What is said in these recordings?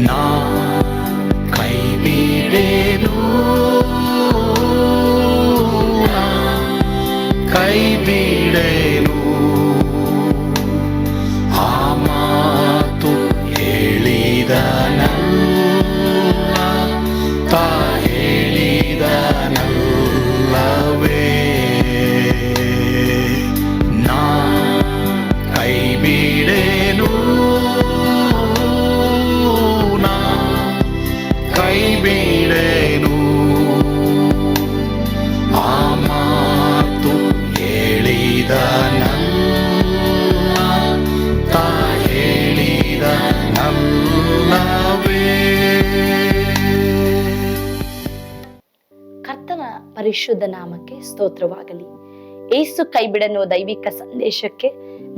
ನಾ ಕೈ ಬಿಡೇನು, ನಾ ಕೈ ಬಿಡೇನು. ಆ ಮಾತು ಹೇಳಿದನಲ್ಲ, ತಾ ಹೇಳಿದನಲ್ಲವೇ. ನಾ ಕೈ ಬಿಡೇನು, ನಾ ಕೈ ಬಿಡೇನು. ಆ ಮಾತು ಹೇಳಿದನಲ್ಲ, ತಾ ಹೇಳಿದನಲ್ಲವೇ. ಕರ್ತನ ಪರಿಶುದ್ಧ ನಾಮಕ್ಕೆ ಸ್ತೋತ್ರವಾಗಲಿ. ಏಸು ಕೈಬಿಡನೋ ದೈವಿಕ ಸಂದೇಶಕ್ಕೆ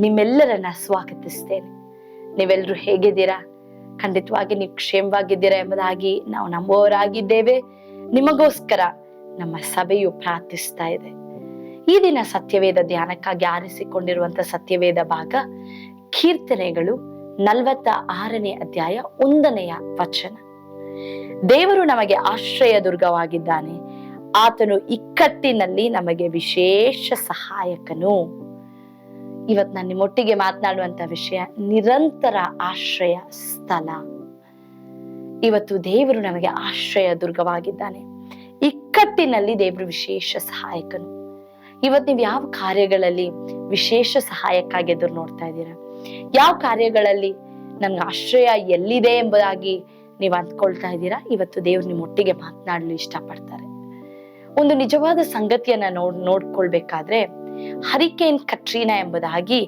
ನಿಮ್ಮೆಲ್ಲರನ್ನ ಸ್ವಾಗತಿಸ್ತೇನೆ. ನೀವೆಲ್ಲರೂ ಹೇಗಿದ್ದೀರಾ? ಖಂಡಿತವಾಗಿ ನೀವು ಕ್ಷೇಮವಾಗಿದ್ದೀರಾ ಎಂಬುದಾಗಿ ನಾವು ನಂಬುವವರಾಗಿದ್ದೇವೆ. ನಿಮಗೋಸ್ಕರ ನಮ್ಮ ಸಭೆಯು ಪ್ರಾರ್ಥಿಸ್ತಾ ಇದೆ. ಈ ದಿನ ಸತ್ಯವೇದ ಧ್ಯಾನಕ್ಕಾಗಿ ಆರಿಸಿಕೊಂಡಿರುವಂತ ಸತ್ಯವೇದ ಭಾಗ ಕೀರ್ತನೆಗಳು 46ನೇ ಅಧ್ಯಾಯ 1ನೇ ವಚನ. ದೇವರು ನಮಗೆ ಆಶ್ರಯ ದುರ್ಗವಾಗಿದ್ದಾನೆ, ಆತನು ಇಕ್ಕಟ್ಟಿನಲ್ಲಿ ನಮಗೆ ವಿಶೇಷ ಸಹಾಯಕನು. ಇವತ್ತು ನಾನು ನಿಮ್ಮೊಟ್ಟಿಗೆ ಮಾತನಾಡುವಂತ ವಿಷಯ ನಿರಂತರ ಆಶ್ರಯ ಸ್ಥಳ. ಇವತ್ತು ದೇವರು ನಮಗೆ ಆಶ್ರಯ ದುರ್ಗವಾಗಿದ್ದಾನೆ, ಇಕ್ಕಟ್ಟಿನಲ್ಲಿ ದೇವರು ವಿಶೇಷ ಸಹಾಯಕನು. ಇವತ್ತು ನೀವು ಯಾವ ಕಾರ್ಯಗಳಲ್ಲಿ ವಿಶೇಷ ಸಹಾಯಕ್ಕಾಗಿ ಎದುರು ನೋಡ್ತಾ ಇದ್ದೀರಾ? ಯಾವ ಕಾರ್ಯಗಳಲ್ಲಿ ನನ್ಗೆ ಆಶ್ರಯ ಎಲ್ಲಿದೆ ಎಂಬುದಾಗಿ ನೀವು ಅಂದ್ಕೊಳ್ತಾ ಇದ್ದೀರಾ? ಇವತ್ತು ದೇವ್ರು ನಿಮ್ಮೊಟ್ಟಿಗೆ ಮಾತನಾಡಲು ಇಷ್ಟಪಡ್ತಾರೆ. ಒಂದು ನಿಜವಾದ ಸಂಗತಿಯನ್ನ ನೋಡ್ಕೊಳ್ಬೇಕಾದ್ರೆ ಹರಿಕೇನ್ ಕಟ್ರೀನಾ ಎಂಬುದಾಗಿ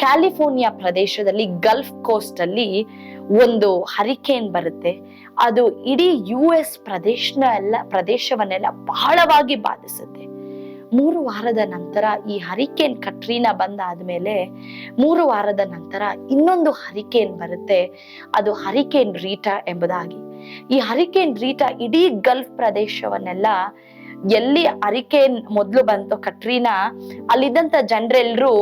ಕ್ಯಾಲಿಫೋರ್ನಿಯಾ ಪ್ರದೇಶದಲ್ಲಿ ಗಲ್ಫ್ ಕೋಸ್ಟ್ ಅಲ್ಲಿ ಒಂದು ಹರಿಕೇನ್ ಬರುತ್ತೆ. ಅದು ಇಡೀ US ಪ್ರದೇಶವನ್ನೆಲ್ಲ ಬಹಳವಾಗಿ ಬಾಧಿಸುತ್ತೆ. 3 ವಾರದ ನಂತರ ಈ ಹರಿಕೇನ್ ಕಟ್ರೀನಾ ಬಂದಾದ್ಮೇಲೆ 3 ವಾರದ ನಂತರ ಇನ್ನೊಂದು ಹರಿಕೇನ್ ಬರುತ್ತೆ. ಅದು ಹರಿಕೇನ್ ರೀಟಾ ಎಂಬುದಾಗಿ. ಈ ಹರಿಕೇನ್ ರೀಟಾ ಇಡೀ ಗಲ್ಫ್ ಪ್ರದೇಶವನ್ನೆಲ್ಲ, ಎಲ್ಲಿ ಹರಿಕೇನ್ ಮೊದ್ಲು ಬಂತು ಕಟ್ರೀನಾ, ಅಲ್ಲಿದ್ದಂತ ಜನರೆಲ್ಲರೂ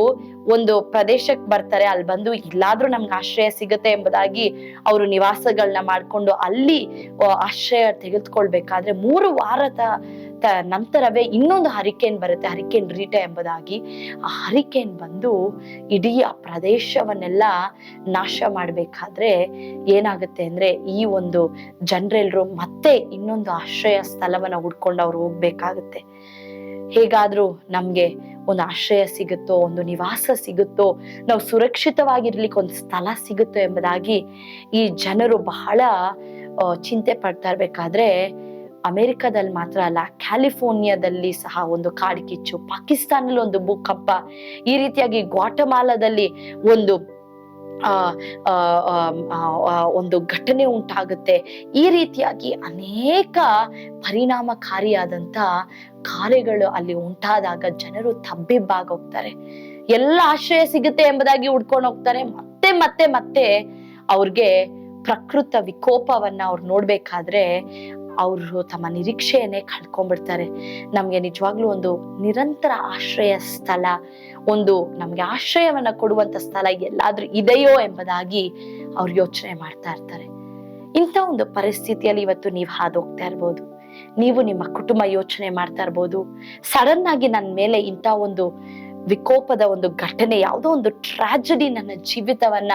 ಒಂದು ಪ್ರದೇಶಕ್ಕೆ ಬರ್ತಾರೆ. ಅಲ್ಲಿ ಬಂದು ಎಲ್ಲಾದ್ರೂ ನಮ್ಗೆ ಆಶ್ರಯ ಸಿಗುತ್ತೆ ಎಂಬುದಾಗಿ ಅವರು ನಿವಾಸಗಳನ್ನ ಮಾಡ್ಕೊಂಡು ಅಲ್ಲಿ ಆಶ್ರಯ ತೆಗೆದುಕೊಳ್ಬೇಕಾದ್ರೆ 3 ವಾರದ ನಂತರವೇ ಇನ್ನೊಂದು ಹರಿಕೇನ್ ಬರುತ್ತೆ, ಹರಿಕೇನ್ ರೀಟಾ ಎಂಬುದಾಗಿ. ಆ ಹರಿಕೇನ್ ಬಂದು ಇಡೀ ಆ ಪ್ರದೇಶವನ್ನೆಲ್ಲ ನಾಶ ಮಾಡ್ಬೇಕಾದ್ರೆ ಏನಾಗುತ್ತೆ ಅಂದ್ರೆ, ಈ ಒಂದು ಜನರೆಲ್ಲರೂ ಮತ್ತೆ ಇನ್ನೊಂದು ಆಶ್ರಯ ಸ್ಥಳವನ್ನ ಹುಡ್ಕೊಂಡು ಅವ್ರು ಹೋಗ್ಬೇಕಾಗತ್ತೆ. ಹೇಗಾದ್ರೂ ನಮ್ಗೆ ಒಂದು ಆಶ್ರಯ ಸಿಗುತ್ತೋ, ಒಂದು ನಿವಾಸ ಸಿಗುತ್ತೋ, ನಾವು ಸುರಕ್ಷಿತವಾಗಿರ್ಲಿಕ್ಕೆ ಒಂದು ಸ್ಥಳ ಸಿಗುತ್ತೋ ಎಂಬುದಾಗಿ ಈ ಜನರು ಬಹಳ ಚಿಂತೆ ಪಡ್ತಾ ಇರ್ಬೇಕಾದ್ರೆ, ಅಮೆರಿಕದಲ್ಲಿ ಮಾತ್ರ ಅಲ್ಲ, ಕ್ಯಾಲಿಫೋರ್ನಿಯಾದಲ್ಲಿ ಸಹ ಒಂದು ಕಾಡ್ಗಿಚ್ಚು, ಪಾಕಿಸ್ತಾನಲ್ಲಿ ಒಂದು ಭೂಕಂಪ, ಈ ರೀತಿಯಾಗಿ ಗ್ವಾಟಮಾಲಾದಲ್ಲಿ ಒಂದು ಘಟನೆ ಉಂಟಾಗುತ್ತೆ. ಈ ರೀತಿಯಾಗಿ ಅನೇಕ ಪರಿಣಾಮಕಾರಿಯಾದಂತ ಕಾರ್ಯಗಳು ಅಲ್ಲಿ ಉಂಟಾದಾಗ ಜನರು ತಬ್ಬಿಬ್ಬಾಗೋಗ್ತಾರೆ. ಎಲ್ಲ ಆಶ್ರಯ ಸಿಗುತ್ತೆ ಎಂಬುದಾಗಿ ಹುಡ್ಕೊಂಡು ಹೋಗ್ತಾರೆ. ಮತ್ತೆ ಮತ್ತೆ ಮತ್ತೆ ಅವ್ರಿಗೆ ಪ್ರಕೃತ ವಿಕೋಪವನ್ನ ಅವ್ರು ನೋಡ್ಬೇಕಾದ್ರೆ ಅವರು ತಮ್ಮ ನಿರೀಕ್ಷೆಯನ್ನೇ ಕಳ್ಕೊಂಡ್ಬಿಡ್ತಾರೆ. ನಮ್ಗೆ ನಿಜವಾಗ್ಲೂ ಒಂದು ನಿರಂತರ ಆಶ್ರಯ ಸ್ಥಳ, ಒಂದು ನಮ್ಗೆ ಆಶ್ರಯವನ್ನ ಕೊಡುವಂತ ಸ್ಥಳ ಎಲ್ಲಾದ್ರೂ ಇದೆಯೋ ಎಂಬುದಾಗಿ ಅವ್ರು ಯೋಚನೆ ಮಾಡ್ತಾ ಇರ್ತಾರೆ. ಇಂಥ ಒಂದು ಪರಿಸ್ಥಿತಿಯಲ್ಲಿ ಇವತ್ತು ನೀವು ಹಾದೋಗ್ತಾ ಇರ್ಬೋದು. ನೀವು ನಿಮ್ಮ ಕುಟುಂಬ ಯೋಚನೆ ಮಾಡ್ತಾ ಇರ್ಬೋದು, ಸಡನ್ ಆಗಿ ನನ್ನ ಮೇಲೆ ಇಂಥ ಒಂದು ವಿಕೋಪದ ಒಂದು ಘಟನೆ, ಯಾವುದೋ ಒಂದು ಟ್ರಾಜಡಿ ನನ್ನ ಜೀವಿತವನ್ನ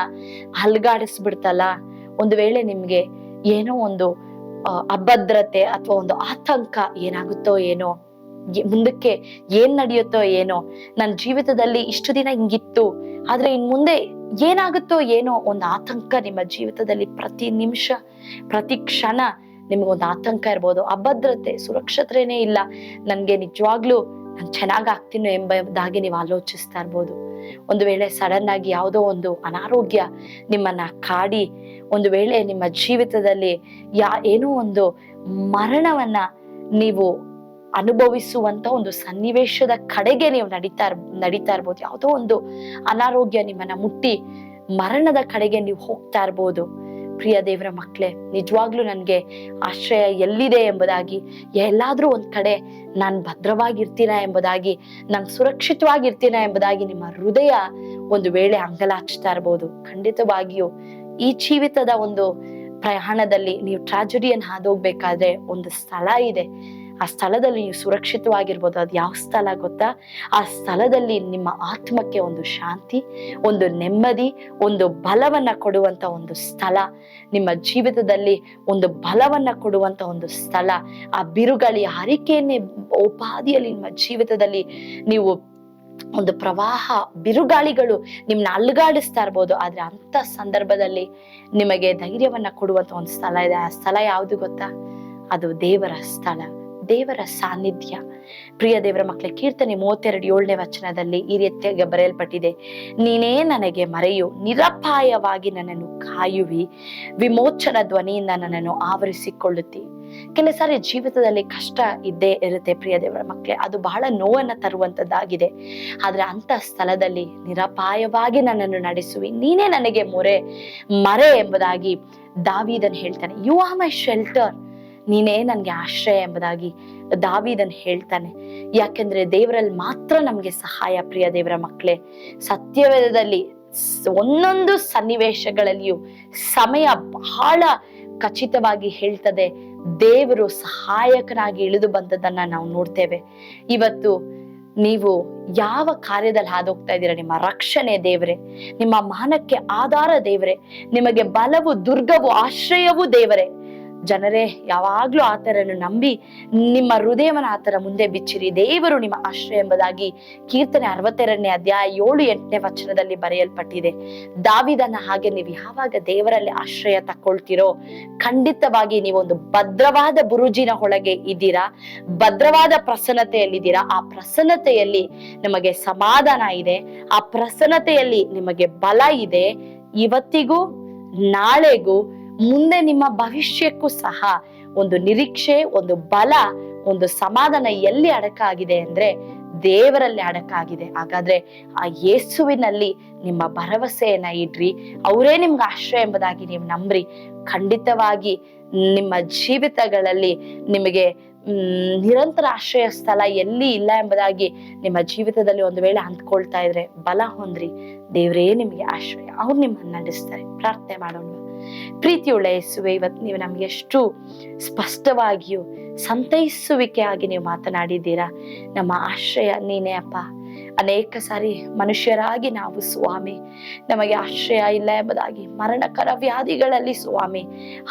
ಅಲ್ಗಾಡಿಸ್ಬಿಡ್ತಲ್ಲ. ಒಂದು ವೇಳೆ ನಿಮ್ಗೆ ಏನೋ ಒಂದು ಅಭದ್ರತೆ ಅಥವಾ ಒಂದು ಆತಂಕ, ಏನಾಗುತ್ತೋ ಏನೋ, ಮುಂದಕ್ಕೆ ಏನ್ ನಡೆಯುತ್ತೋ ಏನೋ, ನನ್ನ ಜೀವಿತದಲ್ಲಿ ಇಷ್ಟು ದಿನ ಹಿಂಗಿತ್ತು, ಆದ್ರೆ ಇನ್ ಮುಂದೆ ಏನಾಗುತ್ತೋ ಏನೋ ಒಂದು ಆತಂಕ ನಿಮ್ಮ ಜೀವಿತದಲ್ಲಿ ಪ್ರತಿ ನಿಮಿಷ ಪ್ರತಿ ಕ್ಷಣ ನಿಮ್ಗೊಂದು ಆತಂಕ ಇರ್ಬೋದು. ಅಭದ್ರತೆ, ಸುರಕ್ಷತೆನೇ ಇಲ್ಲ, ನನ್ಗೆ ನಿಜವಾಗ್ಲೂ ನಾನು ಚೆನ್ನಾಗಾಗ್ತೀನೋ ಎಂಬುದಾಗಿ ನೀವು ಆಲೋಚಿಸ್ತಾ ಇರ್ಬೋದು. ಒಂದು ವೇಳೆ ಸಡನ್ ಆಗಿ ಯಾವುದೋ ಒಂದು ಅನಾರೋಗ್ಯ ನಿಮ್ಮನ್ನ ಕಾಡಿ, ಒಂದು ವೇಳೆ ನಿಮ್ಮ ಜೀವಿತದಲ್ಲಿ ಏನೋ ಒಂದು ಮರಣವನ್ನ ನೀವು ಅನುಭವಿಸುವಂತ ಒಂದು ಸನ್ನಿವೇಶದ ಕಡೆಗೆ ನೀವು ನಡೀತಾ ಇರ್ಬೋದು. ಯಾವುದೋ ಒಂದು ಅನಾರೋಗ್ಯ ನಿಮ್ಮನ್ನ ಮುಟ್ಟಿ ಮರಣದ ಕಡೆಗೆ ನೀವು ಹೋಗ್ತಾ ಇರ್ಬೋದು. ಪ್ರಿಯ ದೇವರ ಮಕ್ಕಳೇ, ನಿಜವಾಗ್ಲೂ ನನ್ಗೆ ಆಶ್ರಯ ಎಲ್ಲಿದೆ ಎಂಬುದಾಗಿ, ಎಲ್ಲಾದ್ರೂ ಒಂದ್ ಕಡೆ ನಾನ್ ಭದ್ರವಾಗಿರ್ತೀನ ಎಂಬುದಾಗಿ, ನಂಗೆ ಸುರಕ್ಷಿತವಾಗಿರ್ತೀನ ಎಂಬುದಾಗಿ ನಿಮ್ಮ ಹೃದಯ ಒಂದು ವೇಳೆ ಅಂಗಲಾಚ್ತಾ ಇರ್ಬೋದು. ಖಂಡಿತವಾಗಿಯೂ ಈ ಜೀವಿತದ ಒಂದು ಪ್ರಯಾಣದಲ್ಲಿ ನೀವು ಟ್ರಾಜಿಡಿಯನ್ನು ಹಾದೋಗ್ಬೇಕಾದ್ರೆ ಒಂದು ಸ್ಥಳ ಇದೆ. ಆ ಸ್ಥಳದಲ್ಲಿ ನೀವು ಸುರಕ್ಷಿತವಾಗಿರ್ಬೋದು. ಅದು ಯಾವ ಸ್ಥಳ ಗೊತ್ತಾ? ಆ ಸ್ಥಳದಲ್ಲಿ ನಿಮ್ಮ ಆತ್ಮಕ್ಕೆ ಒಂದು ಶಾಂತಿ, ಒಂದು ನೆಮ್ಮದಿ, ಒಂದು ಬಲವನ್ನ ಕೊಡುವಂತ ಒಂದು ಸ್ಥಳ, ನಿಮ್ಮ ಜೀವಿತದಲ್ಲಿ ಒಂದು ಬಲವನ್ನ ಕೊಡುವಂತ ಒಂದು ಸ್ಥಳ. ಆ ಬಿರುಗಾಳಿ ಹರಿಕೆಯನ್ನೇ ಉಪಾದಿಯಲ್ಲಿ ನಿಮ್ಮ ಜೀವಿತದಲ್ಲಿ ನೀವು ಒಂದು ಪ್ರವಾಹ, ಬಿರುಗಾಳಿಗಳು ನಿಮ್ಮನ್ನ ಅಲ್ಗಾಡಿಸ್ತಾ ಇರ್ಬೋದು. ಆದ್ರೆ ಅಂತ ಸಂದರ್ಭದಲ್ಲಿ ನಿಮಗೆ ಧೈರ್ಯವನ್ನ ಕೊಡುವಂತ ಒಂದು ಸ್ಥಳ ಇದೆ. ಆ ಸ್ಥಳ ಯಾವುದು ಗೊತ್ತಾ? ಅದು ದೇವರ ಸ್ಥಳ, ದೇವರ ಸಾನ್ನಿಧ್ಯ. ಪ್ರಿಯ ದೇವರ ಮಕ್ಕಳೇ, ಕೀರ್ತನೆ 32:7 ಈ ರೀತಿಯಾಗಿ ಬರೆಯಲ್ಪಟ್ಟಿದೆ: ನೀನೇ ನನಗೆ ಮರೆಯು, ನಿರಪಾಯವಾಗಿ ನನ್ನನ್ನು ಕಾಯುವಿ, ವಿಮೋಚನ ಧ್ವನಿಯಿಂದ ನನ್ನನ್ನು ಆವರಿಸಿಕೊಳ್ಳುತ್ತಿ. ಕೆಲವು ಸಾರಿ ಜೀವಿತದಲ್ಲಿ ಕಷ್ಟ ಇದ್ದೇ ಇರುತ್ತೆ ಪ್ರಿಯ ದೇವರ ಮಕ್ಕಳೇ, ಅದು ಬಹಳ ನೋವನ್ನ ತರುವಂತದ್ದಾಗಿದೆ. ಆದ್ರೆ ಅಂತ ಸ್ಥಳದಲ್ಲಿ ನಿರಪಾಯವಾಗಿ ನನ್ನನ್ನು ನಡೆಸುವಿ, ನೀನೇ ನನಗೆ ಮರೆ ಎಂಬುದಾಗಿ ದಾವೀದನ್ ಹೇಳ್ತಾನೆ. ಯು ಆರ್ ಮೈ ಶೆಲ್ಟರ್, ನೀನೇ ನನ್ಗೆ ಆಶ್ರಯ ಎಂಬುದಾಗಿ ದಾವೀದನ್ ಹೇಳ್ತಾನೆ. ಯಾಕೆಂದ್ರೆ ದೇವರಲ್ಲಿ ಮಾತ್ರ ನಮ್ಗೆ ಸಹಾಯ. ಪ್ರಿಯ ದೇವರ ಮಕ್ಕಳೇ, ಸತ್ಯವೇದದಲ್ಲಿ ಒಂದೊಂದು ಸನ್ನಿವೇಶಗಳಲ್ಲಿಯೂ ಸಮಯ ಬಹಳ ಖಚಿತವಾಗಿ ಹೇಳ್ತದೆ, ದೇವರು ಸಹಾಯಕನಾಗಿ ಇಳಿದು ಬಂದದನ್ನ ನಾವು ನೋಡ್ತೇವೆ. ಇವತ್ತು ನೀವು ಯಾವ ಕಾರ್ಯದಲ್ಲಿ ಹಾದೋಗ್ತಾ ಇದ್ದೀರಾ, ನಿಮ್ಮ ರಕ್ಷಣೆ ದೇವರೇ, ನಿಮ್ಮ ಮಾನಕ್ಕೆ ಆಧಾರ ದೇವರೇ, ನಿಮಗೆ ಬಲವು, ದುರ್ಗವು, ಆಶ್ರಯವು ದೇವರೇ. ಜನರೇ, ಯಾವಾಗ್ಲೂ ಆತರನ್ನು ನಂಬಿ ನಿಮ್ಮ ಹೃದಯವನ್ನ ಆತರ ಮುಂದೆ ಬಿಚ್ಚಿರಿ, ದೇವರು ನಿಮ್ಮ ಆಶ್ರಯ ಎಂಬುದಾಗಿ ಕೀರ್ತನೆ 62:7-8 ಬರೆಯಲ್ಪಟ್ಟಿದೆ. ದಾವೀದನ ಹಾಗೆ ನೀವು ಯಾವಾಗ ದೇವರಲ್ಲಿ ಆಶ್ರಯ ತಕೊಳ್ತೀರೋ, ಖಂಡಿತವಾಗಿ ನೀವೊಂದು ಭದ್ರವಾದ ಬುರುಜಿನ ಒಳಗೆ ಇದ್ದೀರಾ, ಭದ್ರವಾದ ಪ್ರಸನ್ನತೆಯಲ್ಲಿದ್ದೀರಾ. ಆ ಪ್ರಸನ್ನತೆಯಲ್ಲಿ ನಿಮಗೆ ಸಮಾಧಾನ ಇದೆ, ಆ ಪ್ರಸನ್ನತೆಯಲ್ಲಿ ನಿಮಗೆ ಬಲ ಇದೆ. ಇವತ್ತಿಗೂ, ನಾಳೆಗೂ, ಮುಂದೆ ನಿಮ್ಮ ಭವಿಷ್ಯಕ್ಕೂ ಸಹ ಒಂದು ನಿರೀಕ್ಷೆ, ಒಂದು ಬಲ, ಒಂದು ಸಮಾಧಾನ ಎಲ್ಲಿ ಅಡಕಾಗಿದೆ ಅಂದ್ರೆ ದೇವರಲ್ಲಿ ಅಡಕಾಗಿದೆ. ಹಾಗಾದ್ರೆ ಆ ಯೇಸುವಿನಲ್ಲಿ ನಿಮ್ಮ ಭರವಸೆಯನ್ನ ಇಡ್ರಿ, ಅವರೇ ನಿಮ್ಗೆ ಆಶ್ರಯ ಎಂಬುದಾಗಿ ನೀವು ನಂಬ್ರಿ. ಖಂಡಿತವಾಗಿ ನಿಮ್ಮ ಜೀವಿತಗಳಲ್ಲಿ ನಿಮಗೆ ನಿರಂತರ ಆಶ್ರಯ ಸ್ಥಳ ಎಲ್ಲಿ ಇಲ್ಲ ಎಂಬುದಾಗಿ ನಿಮ್ಮ ಜೀವಿತದಲ್ಲಿ ಒಂದು ವೇಳೆ ಅಂದ್ಕೊಳ್ತಾ ಇದ್ರೆ ಬಲ ಹೊಂದ್ರಿ, ದೇವರೇ ನಿಮಗೆ ಆಶ್ರಯ, ಅವ್ರು ನಿಮ್ಮನ್ನ ನಡೆಸ್ತಾರೆ. ಪ್ರಾರ್ಥನೆ ಮಾಡೋಣ. ಪ್ರೀತಿಯುಳ್ಳ ಯೇಸುವೆ, ಇವತ್ತು ನೀವು ನಮ್ಗೆ ಎಷ್ಟು ಸ್ಪಷ್ಟವಾಗಿಯೂ ಸಂತೈಸುವಿಕೆಯಾಗಿ ನೀವು ಮಾತನಾಡಿದ್ದೀರಾ. ನಮ್ಮ ಆಶ್ರಯ ನೀನೇ ಅಪ್ಪ. ಅನೇಕ ಸಾರಿ ಮನುಷ್ಯರಾಗಿ ನಾವು ಸ್ವಾಮಿ ನಮಗೆ ಆಶ್ರಯ ಇಲ್ಲ ಎಂಬುದಾಗಿ ಮರಣಕರ ವ್ಯಾಧಿಗಳಲ್ಲಿ ಸ್ವಾಮಿ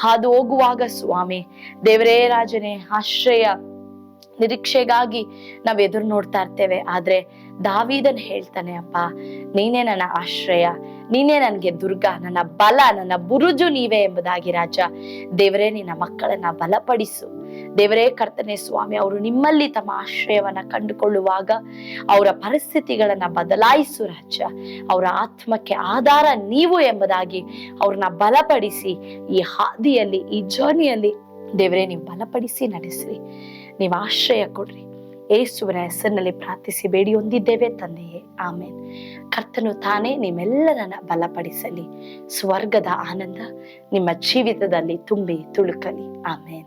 ಹಾದು ಹೋಗುವಾಗ ಸ್ವಾಮಿ ದೇವರೇ ರಾಜನೇ, ಆಶ್ರಯ ನಿರೀಕ್ಷೆಗಾಗಿ ನಾವು ಎದುರು ನೋಡ್ತಾ ಇರ್ತೇವೆ. ಆದ್ರೆ ದಾವೀದನ್ ಹೇಳ್ತಾನೆ, ಅಪ್ಪ ನೀನೇ ನನ್ನ ಆಶ್ರಯ, ನೀನೇ ನನಗೆ ದುರ್ಗ, ನನ್ನ ಬಲ, ನನ್ನ ಬುರುಜು ನೀವೇ ಎಂಬುದಾಗಿ. ರಾಜ ದೇವರೇ, ನಿನ್ನ ಮಕ್ಕಳನ್ನ ಬಲಪಡಿಸು ದೇವರೇ. ಕರ್ತನೆ ಸ್ವಾಮಿ, ಅವರು ನಿಮ್ಮಲ್ಲಿ ತಮ್ಮ ಆಶ್ರಯವನ್ನ ಕಂಡುಕೊಳ್ಳುವಾಗ ಅವರ ಪರಿಸ್ಥಿತಿಗಳನ್ನ ಬದಲಾಯಿಸು ರಾಜ. ಅವರ ಆತ್ಮಕ್ಕೆ ಆಧಾರ ನೀವು ಎಂಬುದಾಗಿ ಅವ್ರನ್ನ ಬಲಪಡಿಸಿ ಈ ಹಾದಿಯಲ್ಲಿ, ಈ ಜರ್ನಿಯಲ್ಲಿ ದೇವರೇ ನೀವು ಬಲಪಡಿಸಿ ನಡೆಸ್ರಿ, ನೀವು ಆಶ್ರಯ ಕೊಡ್ರಿ. ಯೇಸುವಿನ ಹೆಸರಿನಲ್ಲಿ ಪ್ರಾರ್ಥಿಸಿ ಬೇಡಿ ಹೊಂದಿದ್ದೇವೆ ತಂದೆಯೇ, ಆಮೇನ್. ಕರ್ತನು ತಾನೇ ನಿಮ್ಮೆಲ್ಲರನ್ನ ಬಲಪಡಿಸಲಿ. ಸ್ವರ್ಗದ ಆನಂದ ನಿಮ್ಮ ಜೀವಿತದಲ್ಲಿ ತುಂಬಿ ತುಳುಕಲಿ. ಆಮೇನ್.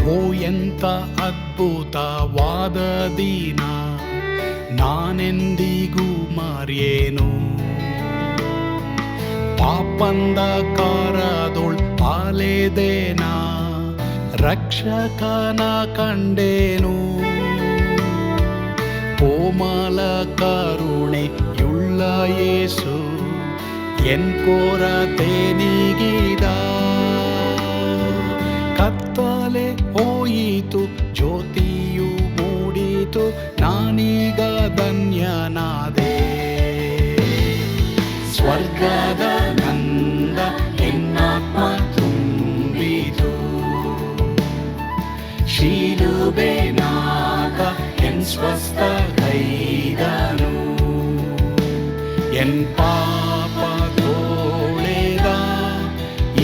ಓ ಎಂತ ಅದ್ಭುತವಾದ ದಿನ, ನಾನೆಂದಿಗೂ ಮರೆಯೇನು. ಪಾಪಂಧಕಾರದೊಳ್ ಅಲೆದೇನ, ರಕ್ಷಕನ ಕಂಡೇನು. ಕೋಮಲ ಕರುಣೆಯುಳ್ಳ ಯೇಸು ಎನ್ ಕೊರತೆ ನೀಗಿದ. ಕತ್ತಲೆ ಹೋಯಿತು, ಜ್ಯೋತಿಯು ಮೂಡಿತು, ನಾನೀಗ ಧನ್ಯನಾದೆ. ಸ್ವರ್ಗದ ನಂದ ಎನ್ನಾತ್ಮ ತುಂಬಿತು, ಶಿಲುಬೆನಾಗ ಎನ್ ಸ್ವಸ್ಥ ಕೈದನು. ಎನ್ ಪಾಪ ತೋಳೆದ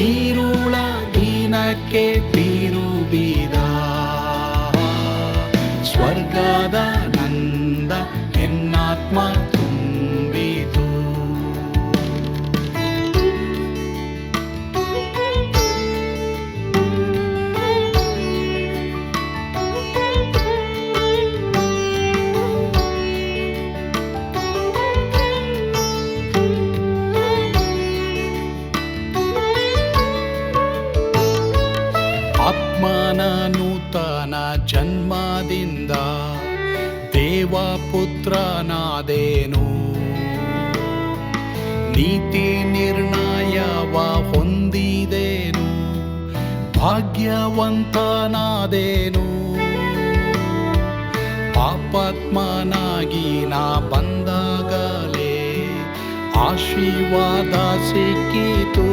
ಈರುಳ ದಿನಕ್ಕೆ ತಿರುಗಿದ. ಸ್ವರ್ಗದ ನಂದ ಎನ್ನಾತ್ಮ ತುಂಬಿತು. ದೇವಪುತ್ರನಾದೇನು, ನೀತಿ ನಿರ್ಣಯವ ಹೊಂದಿದೇನು, ಭಾಗ್ಯವಂತನಾದೇನು. ಪಾಪಾತ್ಮನಾಗಿ ನಾ ಬಂದಾಗಲೇ ಆಶೀರ್ವಾದ ಸಿಕ್ಕಿತು.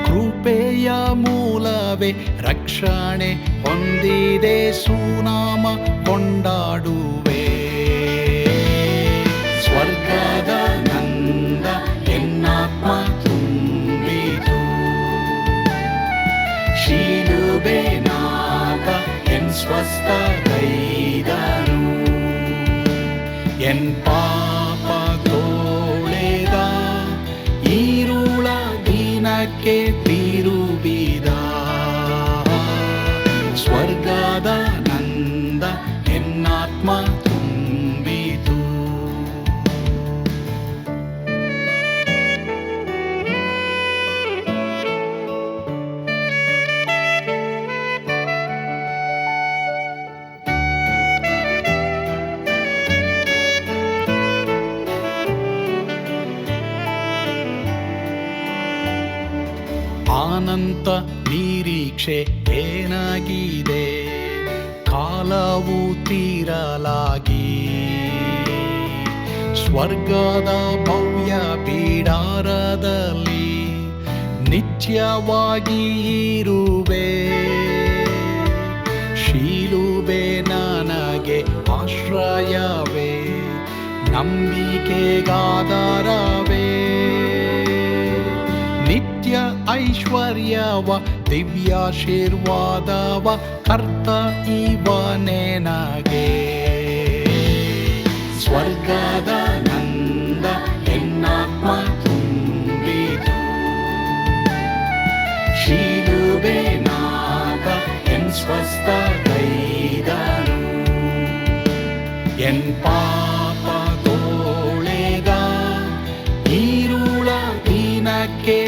ಕೃಪೆಯ ಮೂಲವೇ ರಕ್ಷಣೆ ಹೊಂದಿದೆ, ಸುನಾಮ ಕೊಂಡಾಡುವೆ. ಸ್ವರ್ಗದ ನಂದ ಎನ್ನಾತ್ಮ ತುಂಬಿತು, ಶಿಲುಬೆನಾಥ ಎನ್ ಸ್ವಸ್ಥಗೈದನು. ಎನ್ ಪಾಪ ತೋಳೆದ, ಈರುಳ ದಿನಕ್ಕೆ ತಿರುಗಿದ. ಸ್ವರ್ಗದ ನಂದ ಎನ್ನಾತ್ಮ ತುಂಬಿತು. ಅನಂತ ನಿರೀಕ್ಷೆ ಏನಾಗಿದೆ, ಕಾಲವು ತೀರಲಾಗಿ. ಸ್ವರ್ಗದ ಭವ್ಯ ಬಿಡಾರದಲ್ಲಿ ನಿತ್ಯವಾಗಿ ಇರುವೆ. ಶಿಲುಬೆ ನನಗೆ ಆಶ್ರಯವೇ, ನಂಬಿಕೆಗಾಧಾರವೇ. ನಿತ್ಯ ಐಶ್ವರ್ಯವ ದಿವ್ಯಾಶೀರ್ವಾದವ ಕರ್ತ ಇವನೇ ನಗೆ. ಸ್ವರ್ಗದ ನಂದ ಎನ್ನಾತ್ಮ ತುಂಬಿತು, ಶಿಲುಬೆನಾಥ ಎನ್ ಸ್ವಸ್ಥಗೈದನು. ಎನ್ ಪಾಪ ತೋಳೆದ, ಈರುಳ ದಿನಕ್ಕೆ